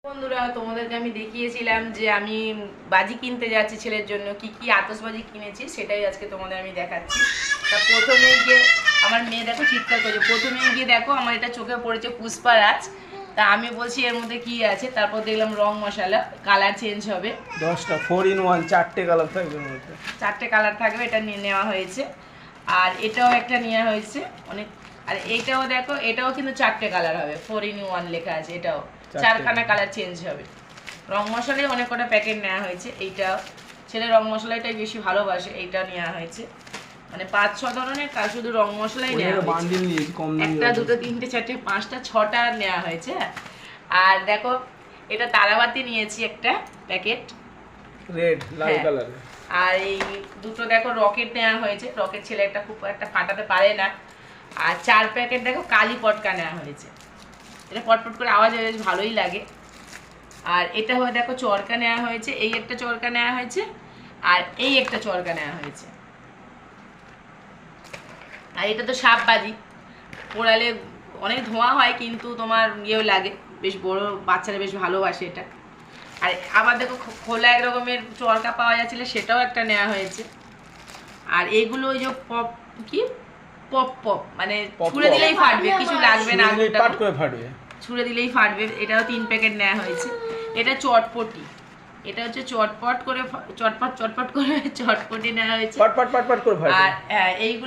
বন্ধুরা তোমাদেরকে আমি দেখিয়েছিলাম যে আমি বাজি কিনতে যাচ্ছি ছেলের জন্য কি কি আতশবাজি কিনেছি সেটাই আজকে তোমাদের আমি দেখাচ্ছি। তা প্রথমে গিয়ে আমার মেয়ে দেখো চিৎকার করছে, প্রথমে গিয়ে দেখো আমার এটা চোখে পড়েছে পুষ্পারাজ। তা আমি বলছি এর মধ্যে কি আছে, তারপর দেখলাম রং মশলা, কালার চেঞ্জ হবে 10টা 4 in 1 4টে কালার থাকবে এর মধ্যে। 4টে কালার থাকবে, এটা নিয়ে নেওয়া হয়েছে। আর এটাও একটা নেওয়া হয়েছে অনেক। আর এটাও দেখো, এটাও কিন্তু 4টে কালার হবে, 4 in 1 লেখা আছে, এটাও 4খানা কালার চেঞ্জ হবে। রং মশলায় অনেক কটা প্যাকেট নেওয়া হয়েছে। এইটা ছেলে রং মশলাটাই বেশি ভালোবাসে, এইটা নেওয়া হয়েছে। মানে 5-6 ধরনের কাজ, শুধু রং মশলাই নেওয়া হয়েছে। বান্ডিল নিয়েছি কম দামে, 1টা 2টো 3টে 4টে 5টা 6টা নেওয়া হয়েছে। আর দেখো এটা তারাবাতি নিয়েছি একটা প্যাকেট, রেড লাল কালার। আর এই দুটো দেখো রকেট নেওয়া হয়েছে, রকেট ছেলে একটা খুব একটা ফাটাতে পারে না। আর 4 প্যাকেট দেখো কালি পটকা নেওয়া হয়েছে, এটা পটপট করে আওয়াজ বেশ ভালোই লাগে। আর এটা হয়ে দেখো চরকা নেওয়া হয়েছে, এই একটা চরকা নেওয়া হয়েছে, আর এই একটা চরকা নেওয়া হয়েছে। আর এটা তো সাপ বাজি, পোড়ালে অনেক ধোঁয়া হয় কিন্তু তোমার ইয়েও লাগে, বেশ বড়, বাচ্চারা বেশ ভালোবাসে এটা। আর আবার দেখো খোলা এক রকমের চরকা পাওয়া যাচ্ছিল, সেটাও একটা নেওয়া হয়েছে। আর এগুলো ওই যে পপ, কি পপ পপ মানে ছুঁড়ে দিলেই ফাটবে, কিছু লাগবে না, পাট করে ফাটবে, ছুঁড়ে দিলেই ফাটবে। এটাও 3 প্যাকেট নেওয়া হয়েছে। এটা চটপটি, এটা হচ্ছে চটপট করে চটপট করে চটপটি নেওয়া হয়েছে, পাট পাট পাট পাট করে ফাটবে। আর এইগুলো